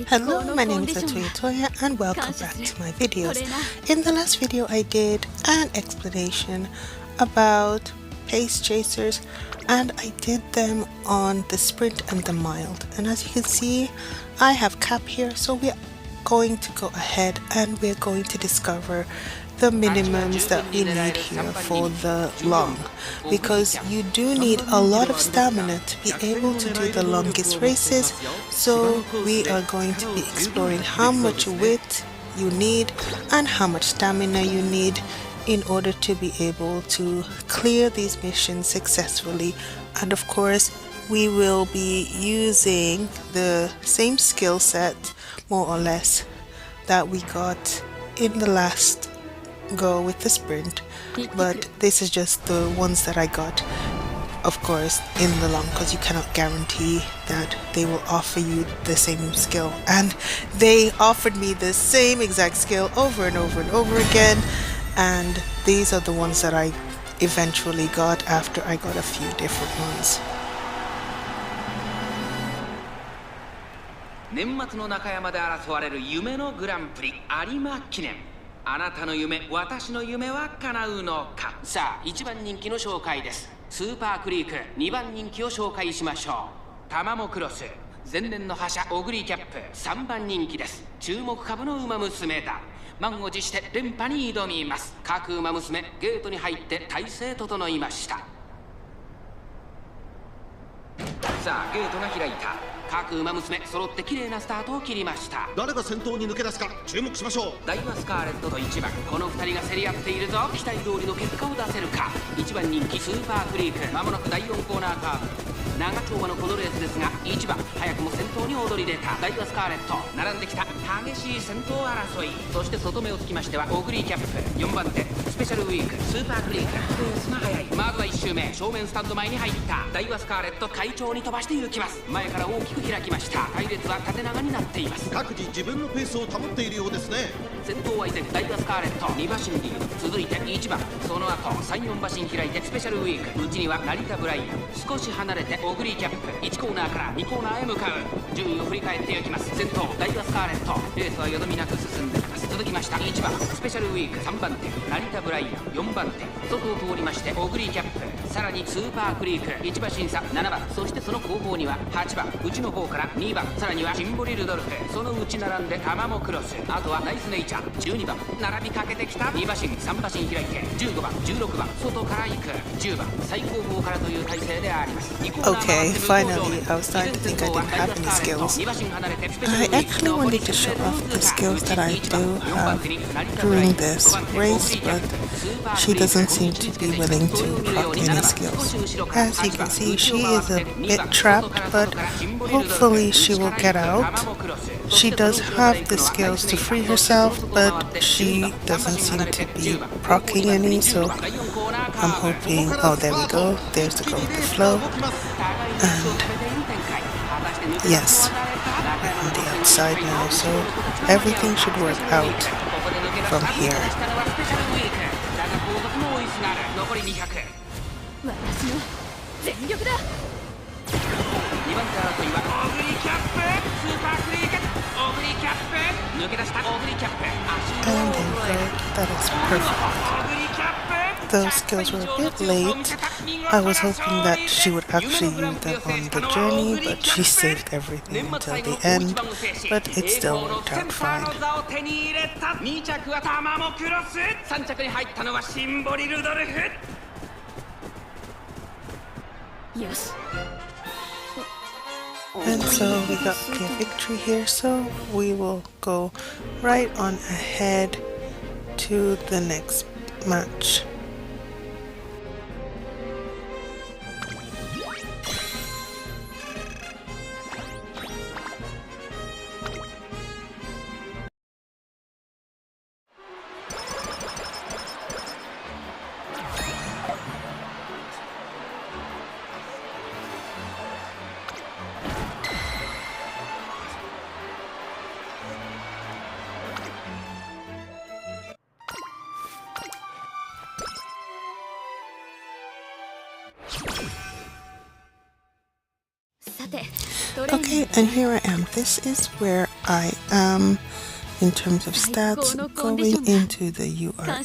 Hello, my name is Toya and welcome back to my videos. In the last video I did an explanation about pace chasers and I did them on the sprint and the mild, and as you can see I have Cap here, so we're going to go ahead and we're going to discover the minimums that we need here for the long, because you do need a lot of stamina to be able to do the longest races. So we are going to be exploring how much width you need and how much stamina you need in order to be able to clear these missions successfully. And of course we will be using the same skill set more or less that we got in the last go with the sprint, but this is just the ones that I got, of course, in the long, because you cannot guarantee that they will offer you the same skill, and they offered me the same exact skill over and over and over again, and these are the ones that I eventually got after I got a few different ones. 年末の中山で争われる夢のグランプリ有馬記念。あなたの夢、私の夢は叶うのか。さあ、1番人気の紹介です。スーパークリーク、2番人気を紹介しましょう。タマモクロス、前年の覇者オグリーキャップ、3番人気です。注目株のウマ娘だ。満を持して連覇に挑みます。各ウマ娘、ゲートに入って体勢整いました。さあ、ゲートが開いた。各馬娘揃って綺麗なスタートを切りました。誰が先頭に抜け出すか注目しましょう。ダイワスカーレットと1番、この2人が競り合っているぞ。期待通りの結果を出せるか。1番人気スーパークリーク、まもなく第4コーナーカーブ。長丁場のこのレースですが、1番早くも先頭に躍り出た。ダイワスカーレット並んできた。激しい先頭争い。そして外目をつきましてはオグリーキャップ、4番手スペシャルウィークスーパークリーク。レースが速い。まずは1周目、正面スタンド前に入った。ダイワスカーレット快調に飛ばして行きます。前から大きく開きました。隊列は縦長になっています。各自自分のペースを保っているようですね。先頭は依然ダイワスカーレット、2馬身リード。続いて1番、その後3、4馬身開いてスペシャルウィーク。内には成田ブライアン、少し離れてオグリーキャップ。1コーナーから2コーナーへ向かう。順位を振り返っていきます。先頭ダイワスカーレット、レースはよどみなく進んでいます。続きました1番スペシャルウィーク、3番手成田ブライアン、4番手外を通りましてオグリーキャップ、さらにスーパークリーク、1馬審査7番、そしてその後方には8番、内の方から2番、さらにはシンボリルドルフ、その内並んでタマモクロス、あとはナイスネイチャー。12番並びかけてきた。2馬身3馬身開いて15番16番外から行く。10番最後方からという体勢であります。Okay, finally I was starting to think I didn't have any skills. I actually wanted to show off the skills that I do have during this race, but she doesn't seem to be willing to proc any skills. As you can see, she is a bit trapped, but hopefully she will get out. She does have the skills to free herself, but she doesn't seem to be proccing any, so I'm hoping... Oh, there we go. There's the go with the flow. And yes, we're on the outside now, so everything should work out from here. And there we go. That is perfect. Those skills were a bit late. I was hoping that she would actually use them on the journey, but she saved everything until the end, but it still worked out fine. Yes. And so we got clear victory here, so we will go right on ahead to the next match. Okay, and here I am. This is where I am in terms of stats going into the URA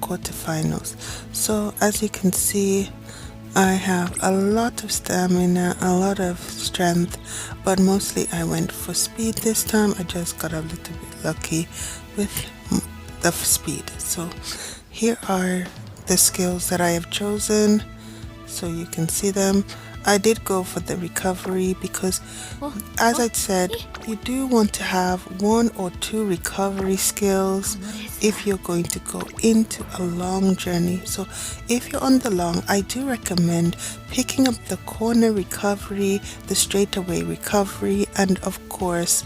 quarterfinals. So as you can see, I have a lot of stamina, a lot of strength, but mostly I went for speed this time. I just got a little bit lucky with the speed. So here are the skills that I have chosen, so you can see them. I did go for the recovery because, as I said, you do want to have 1 or 2 recovery skills if you're going to go into a long journey. So if you're on the long, I do recommend picking up the corner recovery, the straightaway recovery, and of course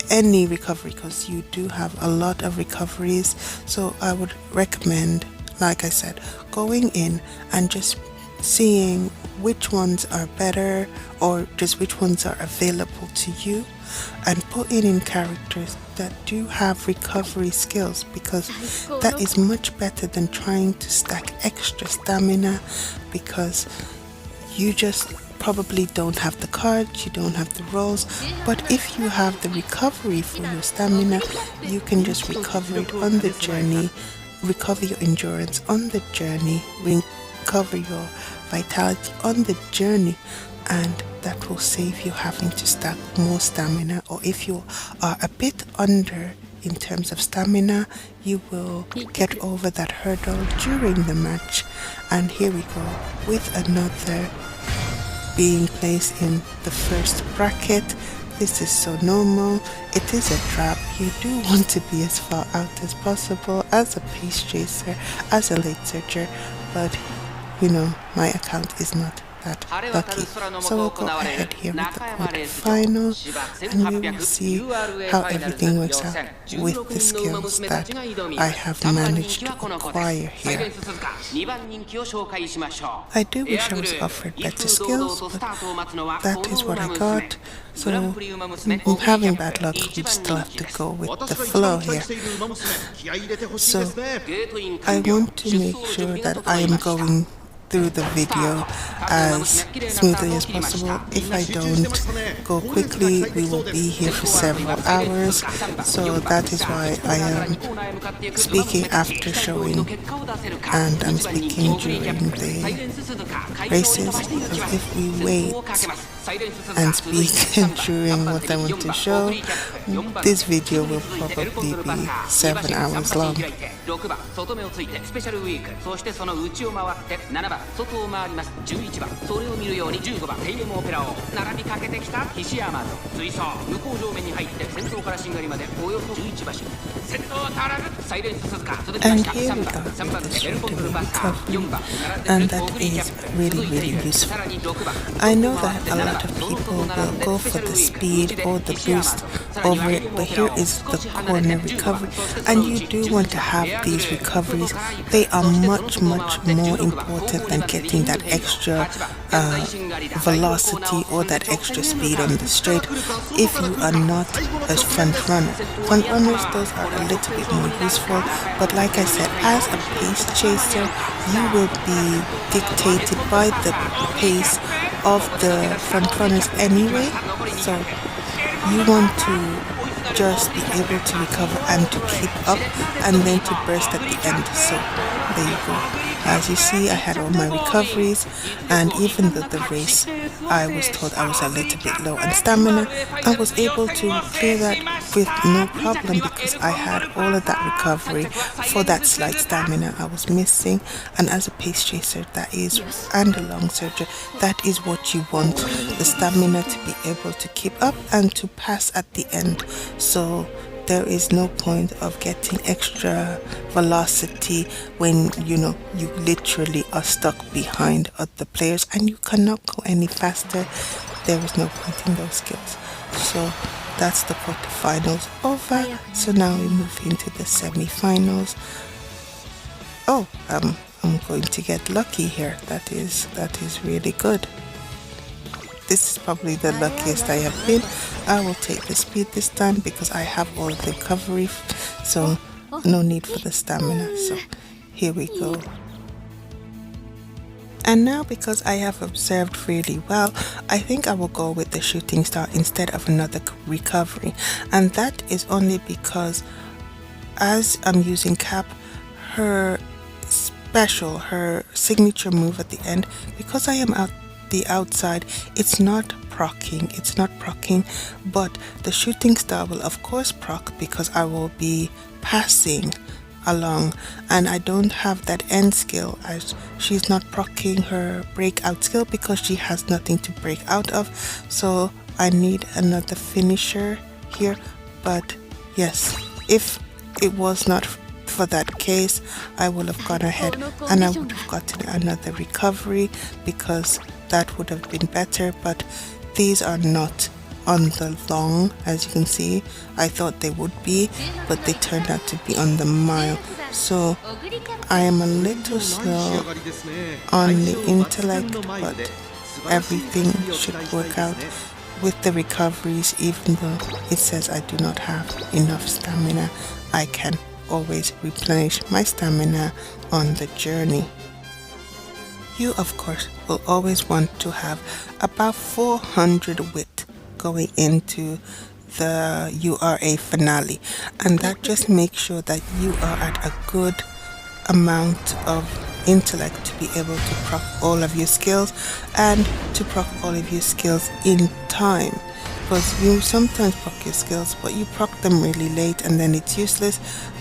any recovery, because you do have a lot of recoveries. So I would recommend, like I said, going in and just seeing which ones are better or just which ones are available to you, and putting in characters that do have recovery skills, because that is much better than trying to stack extra stamina, because you just probably don't have the cards, you don't have the rolls. But if you have the recovery for your stamina, you can just recover it on the journey, recover your endurance on the journey, recover your vitality on the journey, and that will save you having to stack more stamina. Or if you are a bit under in terms of stamina, you will get over that hurdle during the match. And here we go with another being placed in the first bracket. This is so normal. It is a trap. You do want to be as far out as possible as a pace chaser, as a late searcher, but you know, my account is not that lucky. So we'll go ahead here with the quarterfinal, and we will see how everything works out with the skills that I have managed to acquire here. I do wish I was offered better skills, but that is what I got. So I'm having bad luck. We still have to go with the flow here. So I want to make sure that I am going through the video as smoothly as possible. If I don't go quickly, we will be here for several hours. So that is why I am speaking after showing, and I'm speaking during the races, because if we wait and speak during what I want to show, this video will probably be 7 hours long. 外を回ります。11番それを見るように15番テイレムオペラを並びかけてきた菱山と追走向こう上面に入って先頭からしんがりまでおよそ11馬身先頭は変わらずサイレンス鈴鹿続きました3番ベルポンドルバッター4番 and that is really useful. I know that a lot of people will go for the speed or the boost over it, but here is the corner recovery, and you do want to have these recoveries. They are much more important than getting that extra velocity or that extra speed on the straight if you are not a front runner. Front runners, those are a little bit more useful, but like I said, as a pace chaser, you will be dictated by the pace of the front runners anyway, so you want to just be able to recover and to keep up and then to burst at the end. So there you go. As you see, I had all my recoveries, and even though the race I was told I was a little bit low on stamina, I was able to clear that with no problem because I had all of that recovery for that slight stamina I was missing. And as a pace chaser, that is, and a long searcher, that is what you want, the stamina to be able to keep up and to pass at the end. So there is no point of getting extra velocity when you literally are stuck behind other players and you cannot go any faster. There is no point in those skills. So that's the quarterfinals over. So now we move into the semi-finals. Oh, I'm going to get lucky here. That is really good. This is probably the luckiest I have been. I will take the speed this time because I have all the recovery, so no need for the stamina. So here we go. And now, because I have observed really well, I think I will go with the shooting star instead of another recovery. And that is only because as I'm using Cap, her her signature move at the end, because I am out the outside, it's not procking, but the shooting star will of course proc because I will be passing along, and I don't have that end skill as she's not procking her breakout skill because she has nothing to break out of, so I need another finisher here. But yes, if it was not for that case, I would have gone ahead and I would have gotten another recovery because that would have been better, but these are not on the long, as you can see. I thought they would be, but they turned out to be on the mile, so I am a little slow on the intellect, but everything should work out with the recoveries. Even though it says I do not have enough stamina, I can always replenish my stamina on the journey. You of course will always want to have about 400 wit going into the URA finale, and that just makes sure that you are at a good amount of intellect to be able to proc all of your skills and to proc all of your skills in time, because you sometimes proc your skills but you proc them really late and then it's useless.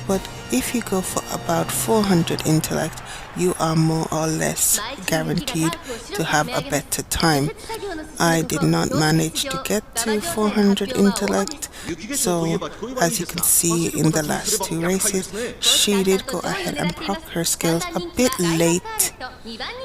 But if you go for about 400 intellect, you are more or less guaranteed to have a better time. I did not manage to get to 400 intellect, so as you can see in the last two races, she did go ahead and proc her skills a bit late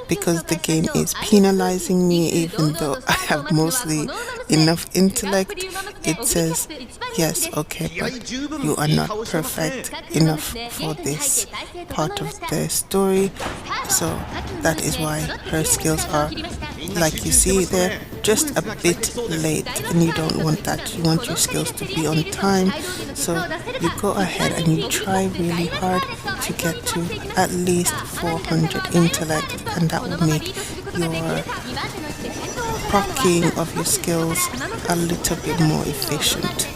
because the game is penalizing me. Even though I have mostly enough intellect, it says yes, okay, but you are not perfect enough for this part of the story. So that is why her skills are, like you see there, just a bit late, and you don't want that. You want your skills to be on time, so you go ahead and you try really hard to get to at least 400 intellect, and that will make your procking of your skills a little bit more efficient.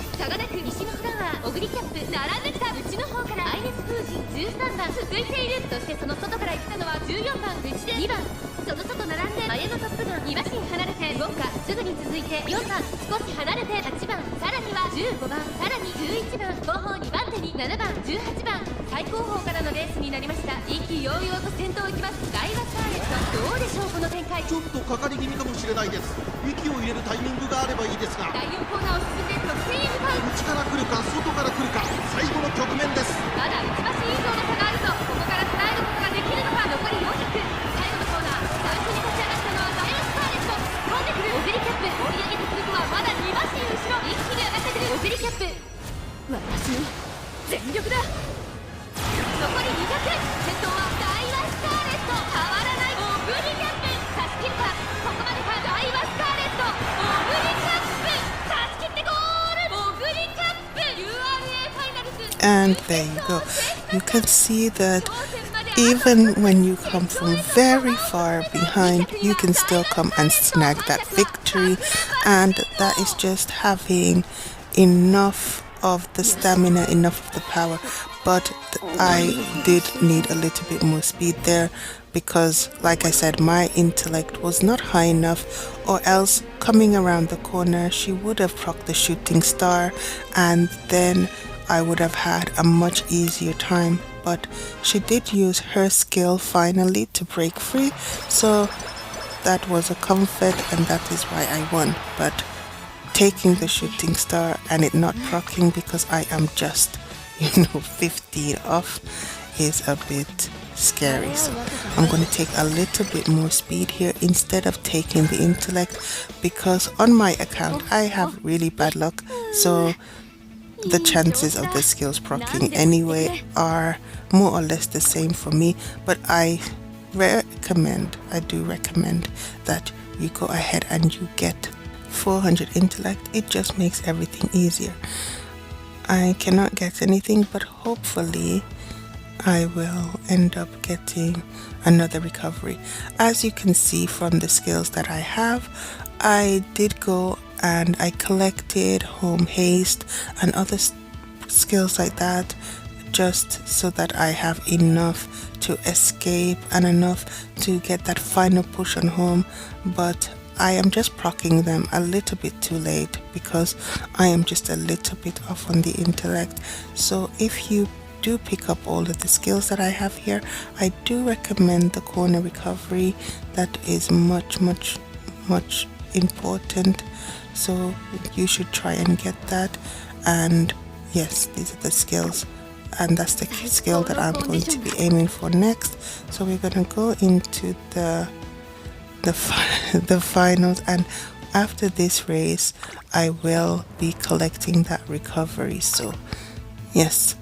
13番続いている。そしてその外から行ったのは14番内で2番、その外並んで前のトップが2馬身離れてウォンカ、すぐに続いて4番少し離れて8番、さらには15番、さらに11番、後方2番手に7番18番、最後方からのレースになりました。意気揚々と先頭を行きます。ダイワスターレット、どうでしょうこの展開。ちょっとかかり気味かもしれないです。息を入れるタイミングがあればいいですが、第4コーナーを進んで得点へ向かう。内から来るか外から来るか、最後の局面です。まだ内馬身以上の差があるぞ。ここから捉えることができるのか。残り400、最後のコーナー、最初に立ち上がったのはダイワスターレット。突っ込んでくるオグリキャップ、追い上げてくるのはまだ2馬身後ろ。一気に上がってくるオグリキャップ、私の全力だ。残り200、先頭はダイワスターレット。変わらないオグリキャップ、差し切るか。ここまでか。ダイワスターレット、オグリキャップ、差し切ってゴール。オグリキャップ URA ファイナルズ。And there you go. You can see that even when you come from very far behind, you can still come and snag that victory, and that is just having enough of the stamina, enough of the power. But I did need a little bit more speed there because, like I said, my intellect was not high enough, or else coming around the corner she would have procced the shooting star and then I would have had a much easier time. But she did use her skill finally to break free, so that was a comfort, and that is why I won. But taking the shooting star and it not proccing because I am just 15 off is a bit scary. So I'm going to take a little bit more speed here instead of taking the intellect, because on my account I have really bad luck, so the chances of the skills proccing anyway are more or less the same for me. But I do recommend that you go ahead and you get 400 intellect. It just makes everything easier. I cannot get anything, but hopefully I will end up getting another recovery. As you can see from the skills that I have, I did go and I collected home haste and other skills like that, just so that I have enough to escape and enough to get that final push on home. But I am just procking them a little bit too late because I am just a little bit off on the intellect. So if you do pick up all of the skills that I have here, I do recommend the corner recovery. That is much important, so you should try and get that. And yes, these are the skills, and that's the skill that I'm going to be aiming for next. So we're going to go into the finals, and after this race I will be collecting that recovery. So yes,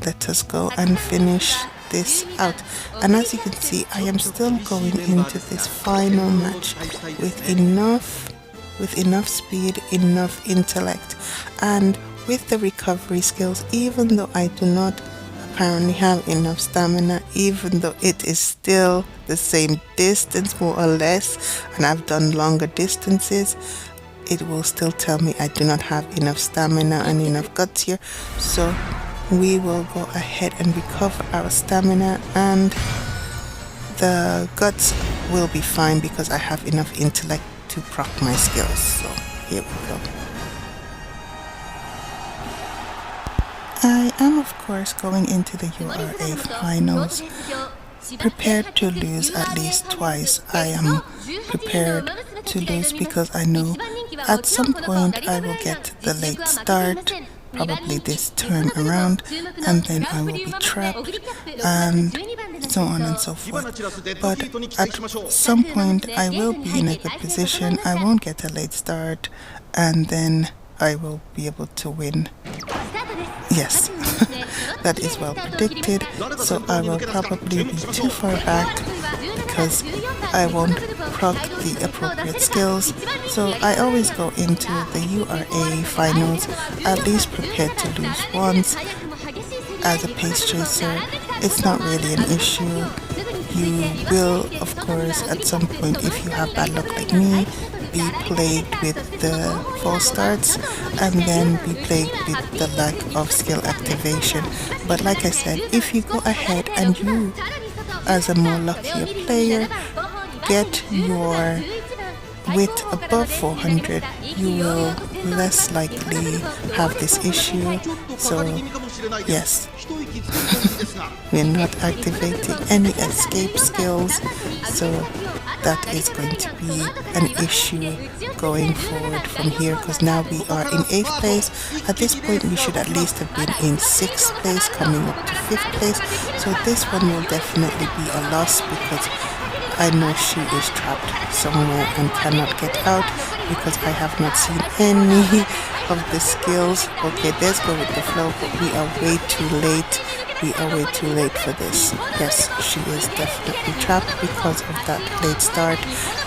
let us go and finish this out. And as you can see, I am still going into this final match with enough speed, enough intellect, and with the recovery skills, even though I do not apparently have enough stamina, even though it is still the same distance more or less, and I've done longer distances, it will still tell me I do not have enough stamina and enough guts here. So we will go ahead and recover our stamina, and the guts will be fine because I have enough intellect to proc my skills. So here we go. I am of course going into the URA finals prepared to lose at least twice. I am prepared to lose because I know at some point I will get the late start, probably this time around, and then I will be trapped and so on and so forth. But at some point I will be in a good position, I won't get a late start, and then I will be able to win. Yes, that is well predicted. So I will probably be too far back because I won't proc the appropriate skills. So I always go into the URA finals at least prepared to lose once. As a pace chaser, it's not really an issue. You will, of course, at some point, if you have bad luck like me, be plagued with the false starts and then be plagued with the lack of skill activation. But like I said, if you go ahead and you, as a more luckier player, get your wit above 400, you will less likely have this issue. So yes, we're not activating any escape skills, so that is going to be an issue going forward from here, because now we are in 8th place. At this point we should at least have been in 6th place, coming up to 5th place. So this one will definitely be a loss because I know she is trapped somewhere and cannot get out because I have not seen any of the skills. Okay, let's go with the flow, but we are way too late. We are way too late for this. Yes, she is definitely trapped because of that late start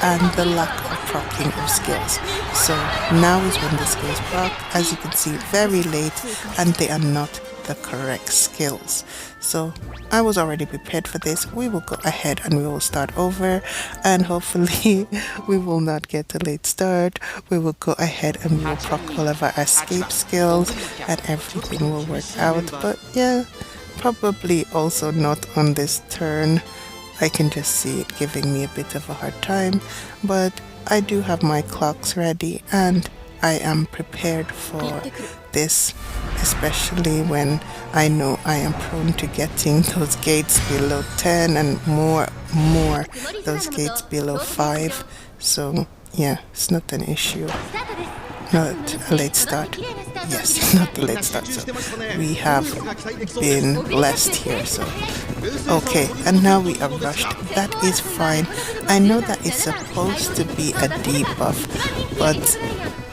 and the lack of proccing of skills. So now is when the skills proc. As you can see, very late, and they are not the correct skills. So I was already prepared for this. We will go ahead and we will start over, and hopefully we will not get a late start. We will go ahead and we will proc all of our escape skills and everything will work out. But yeah, probably also not on this turn. I can just see it giving me a bit of a hard time, but I do have my clocks ready and I am prepared for this, especially when I know I am prone to getting those gates below 10 and more those gates below 5. So yeah, it's not an issue. Not a late start. Yes, not the late start. So we have been blessed here. So okay, and now we are rushed. That is fine. I know that it's supposed to be a debuff, but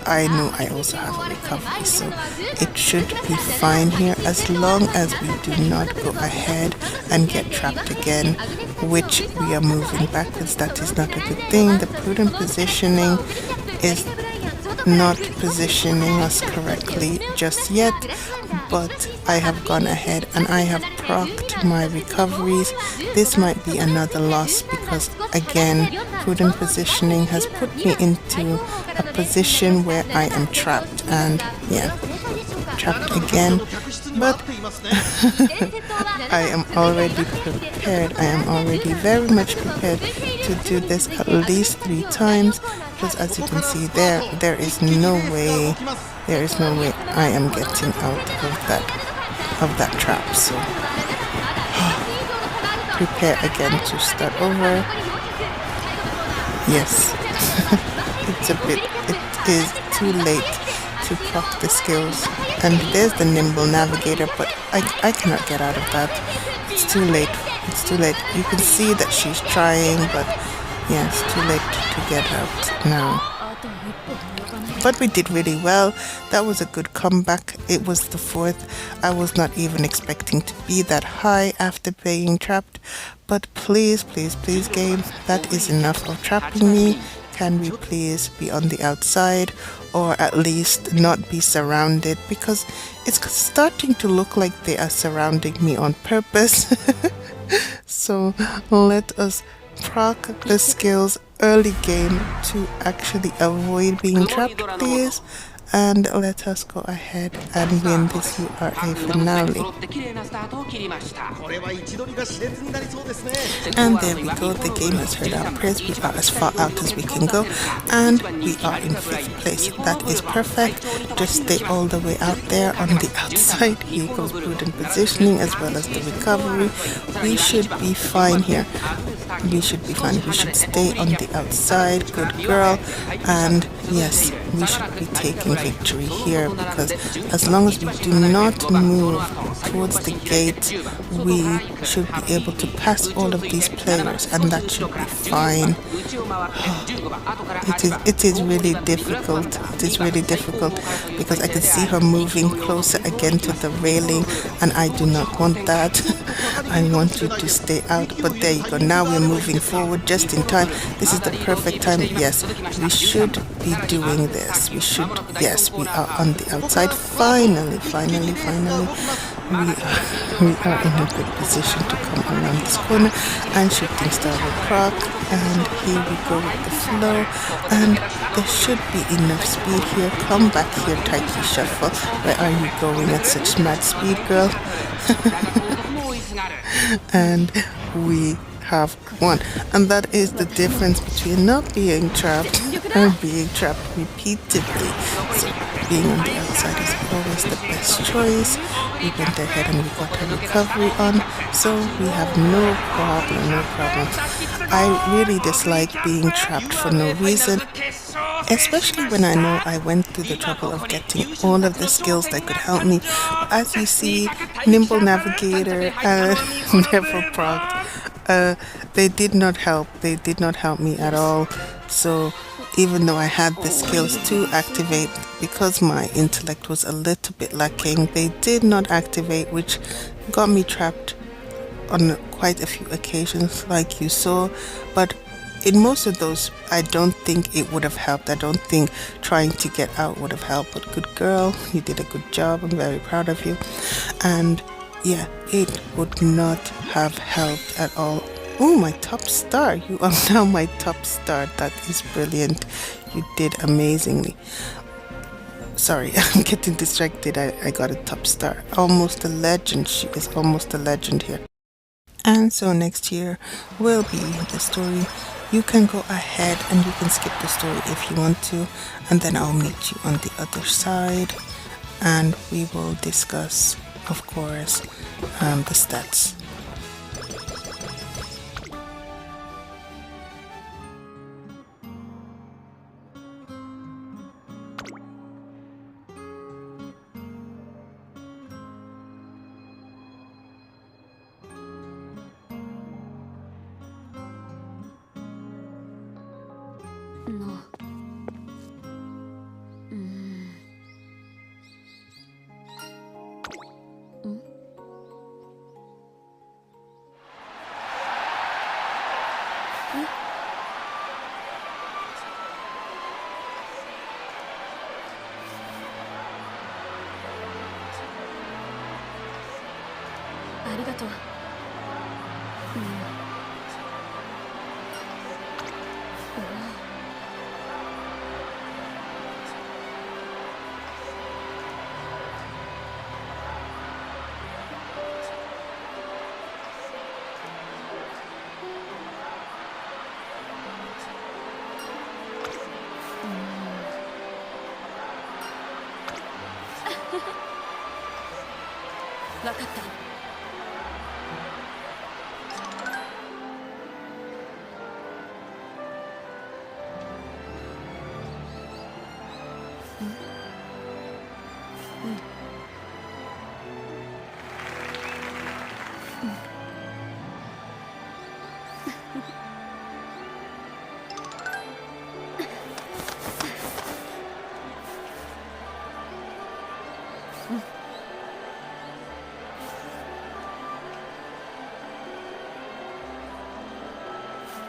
I know I also have a recovery, so it should be fine here as long as we do not go ahead and get trapped again, which we are moving backwards. That is not a good thing. The prudent positioning is not positioning us correctly just yet, but I have gone ahead and I have procced my recoveries. This might be another loss because again, prudent positioning has put me into a position where I am trapped, and yeah, trapped again. But I am already prepared. I am already very much prepared to do this at least 3 times, because as you can see there is no way I am getting out of that trap. So prepare again to start over. Yes. It is too late to proc the skills, and there's the nimble navigator, but I cannot get out of that. It's too late. You can see that she's trying, but yeah, it's too late to get out now. But we did really well. That was a good comeback. It was the 4th. I was not even expecting to be that high after being trapped, but please game, that is enough of trapping me. Can we please be on the outside, or at least not be surrounded, because it's starting to look like they are surrounding me on purpose. So let us proc the skills early game to actually avoid being trapped, please. And let us go ahead and win this URA finale. And there we go, the game has heard our prayers. We are as far out as we can go, and we are in 5th place. That is perfect. Just stay all the way out there on the outside. Here goes prudent positioning as well as the recovery. We should be fine here. We should be fine. We should stay on the outside. Good girl. And yes, we should be taking victory here, because as long as we do not move towards the gate, we should be able to pass all of these players, and that should be fine. It is really difficult. It is really difficult because I can see her moving closer again to the railing, and I do not want that. I want you to stay out, but there you go. Now we're moving forward just in time. This is the perfect time. Yes, we should be doing this. Yes, we are on the outside. Finally. We are in a good position to come around this corner, and shooting star will proc, and here we go with the flow, and there should be enough speed here. Come back here, Taiki Shuffle. Where are you going at such mad speed, girl? And we have won, and that is the difference between not being trapped and being trapped repeatedly. So being on the outside is always the best choice. We went ahead and we got a recovery on, so we have no problem. I really dislike being trapped for no reason, especially when I know I went through the trouble of getting all of the skills that could help me. As you see, nimble navigator and never proc, they did not help me at all. So even though I had the skills to activate, because my intellect was a little bit lacking, they did not activate, which got me trapped on quite a few occasions, like you saw. But in most of those, I don't think it would have helped. I don't think trying to get out would have helped. But good girl, you did a good job. I'm very proud of you. And yeah, it would not have helped at all. Oh, my top star. You are now my top star. That is brilliant. You did amazingly. Sorry, I'm getting distracted. I got a top star. Almost a legend. She is almost a legend here. And so next year will be the story. You can go ahead and you can skip the story if you want to, and then I'll meet you on the other side, and we will discuss, of course, the stats. わかった。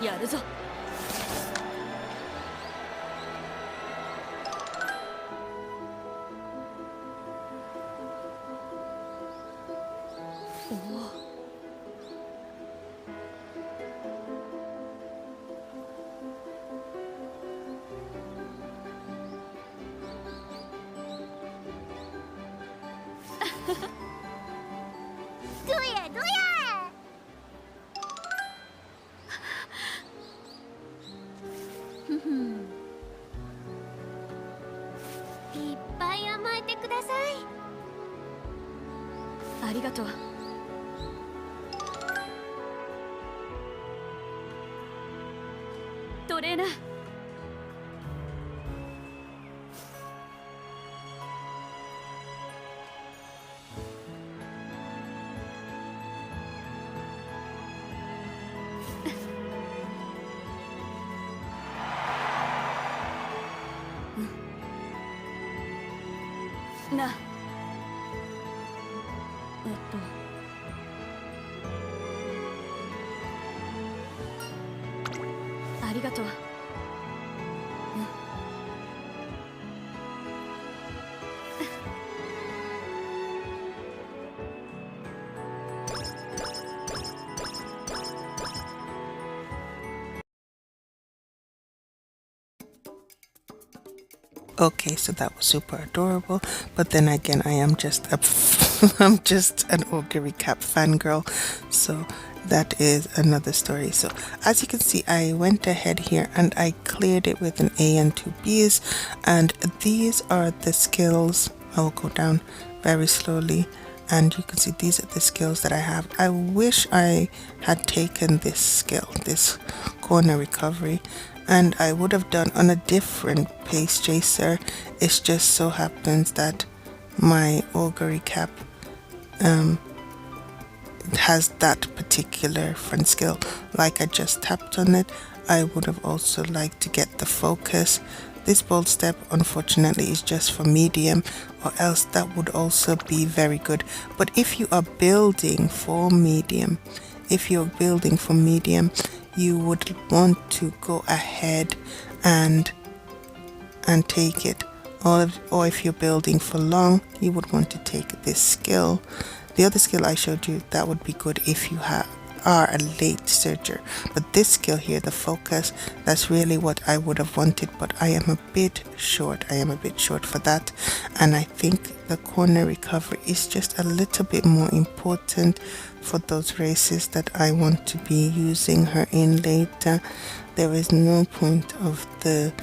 やるぞ。おお。どやどや。いっぱい甘えてください。ありがとう。トレーナー。なあ。ありがとう。Okay, so that was super adorable, but then again, I am just a I'm just an Ogre Cap fangirl, so that is another story. So as you can see, I went ahead here and I cleared it with an A and 2 B's, and these are the skills. I will go down very slowly, and you can see these are the skills that I have. I wish I had taken this skill, this corner recovery, and I would have done on a different pace chaser. It just so happens that my Ogre Cap has that particular front skill. Like I just tapped on it. I would have also liked to get the focus. This bold step unfortunately is just for medium, or else that would also be very good. But if you are building for medium, you would want to go ahead and take it. Or if you're building for long, you would want to take this skill. The other skill I showed you, that would be good if you are a late surger. But this skill here, the focus, that's really what I would have wanted, but I am a bit short. For that, and I think the corner recovery is just a little bit more important for those races that I want to be using her in later. There is no point of the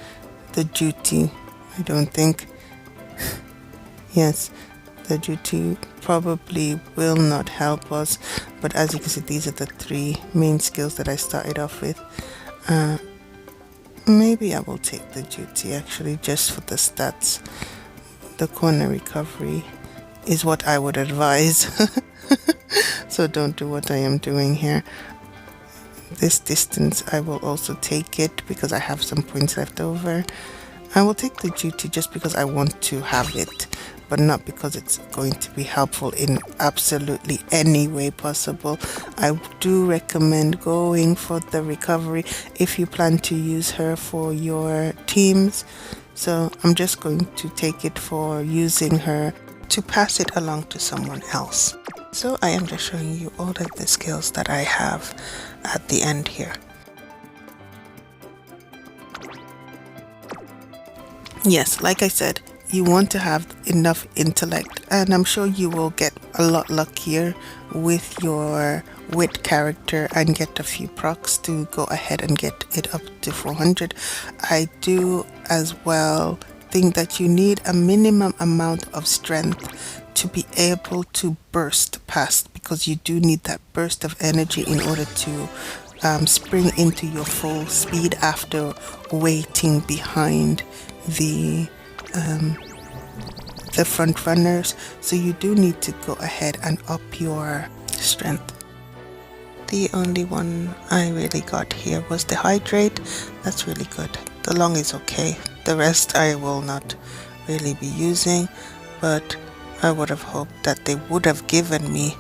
duty, I don't think. Yes, the duty probably will not help us, but as you can see, these are the 3 main skills that I started off with. Maybe I will take the duty actually, just for the stats. The corner recovery is what I would advise. So don't do what I am doing here. This distance I will also take it because I have some points left over. I will take the duty just because I want to have it, but not because it's going to be helpful in absolutely any way possible. I do recommend going for the recovery if you plan to use her for your teams. So I'm just going to take it for using her to pass it along to someone else. So I am just showing you all of the skills that I have at the end here. Yes, like I said, you want to have enough intellect, and I'm sure you will get a lot luckier with your wit character and get a few procs to go ahead and get it up to 400. I do as well think that you need a minimum amount of strength to be able to burst past, because you do need that burst of energy in order to spring into your full speed after waiting behind the front runners. So you do need to go ahead and up your strength. The only one I really got here was the hydrate. That's really good. The long is okay. The rest I will not really be using, but I would have hoped that they would have given me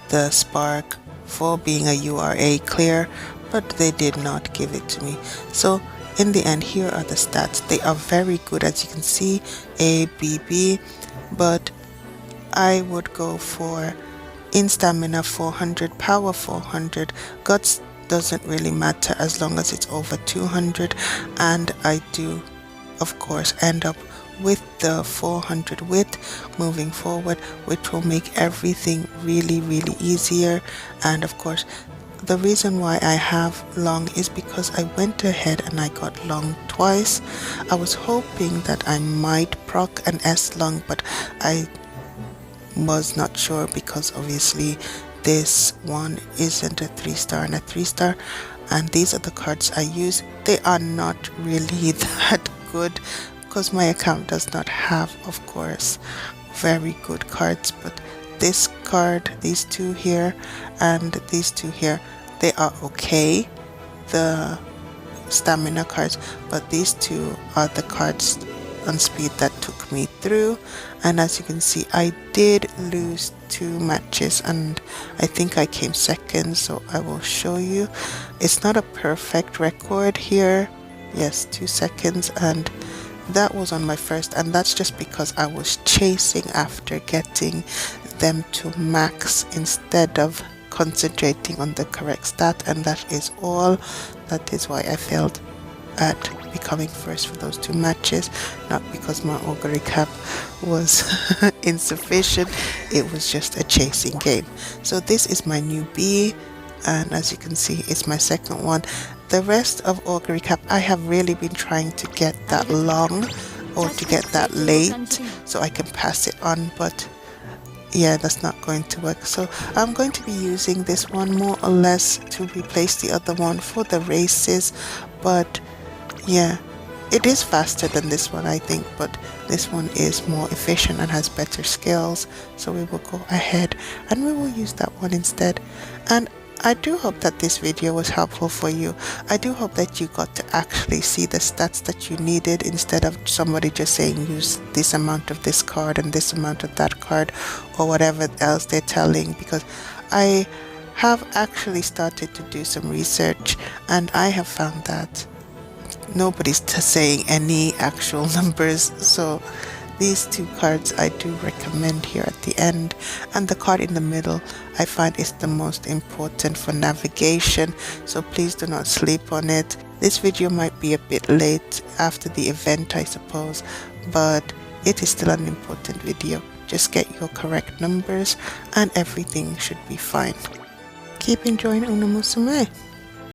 the spark for being a URA Clear, but they did not give it to me. So in the end, here are the stats. They are very good, as you can see, A, B, B, but I would go for in stamina 400, power 400, guts doesn't really matter as long as it's over 200, and I do of course end up with the 400 wit moving forward, which will make everything really easier. And of course the reason why I have long is because I went ahead and I got long twice. I was hoping that I might proc an S long, but I was not sure because obviously this one isn't a 3-star and a 3-star, and these are the cards I use. They are not really that good because my account does not have, of course, very good cards, but this card, these two here and these two here, they are okay, the stamina cards, but these two are the cards on speed that took me through. And as you can see, I did lose 2 matches and I think I came second, so I will show you. It's not a perfect record here. Yes, 2 seconds, and that was on my first, and that's just because I was chasing after getting them to max instead of concentrating on the correct stat, and that is all. That is why I failed at becoming first for those 2 matches, not because my augury cap was insufficient. It was just a chasing game. So this is my new B, and as you can see, it's my second one. The rest of augury cap, I have really been trying to get that long or to get that late so I can pass it on, but yeah, that's not going to work. So I'm going to be using this one more or less to replace the other one for the races, but yeah, it is faster than this one, I think, but this one is more efficient and has better skills, so we will go ahead and we will use that one instead. And I do hope that this video was helpful for you. I do hope that you got to actually see the stats that you needed instead of somebody just saying use this amount of this card and this amount of that card or whatever else they're telling, because I have actually started to do some research and I have found that nobody's saying any actual numbers. So these 2 cards I do recommend here at the end, and the card in the middle I find is the most important for navigation, so please do not sleep on it. This video might be a bit late after the event, I suppose, but it is still an important video. Just get your correct numbers and everything should be fine. Keep enjoying Umamusume.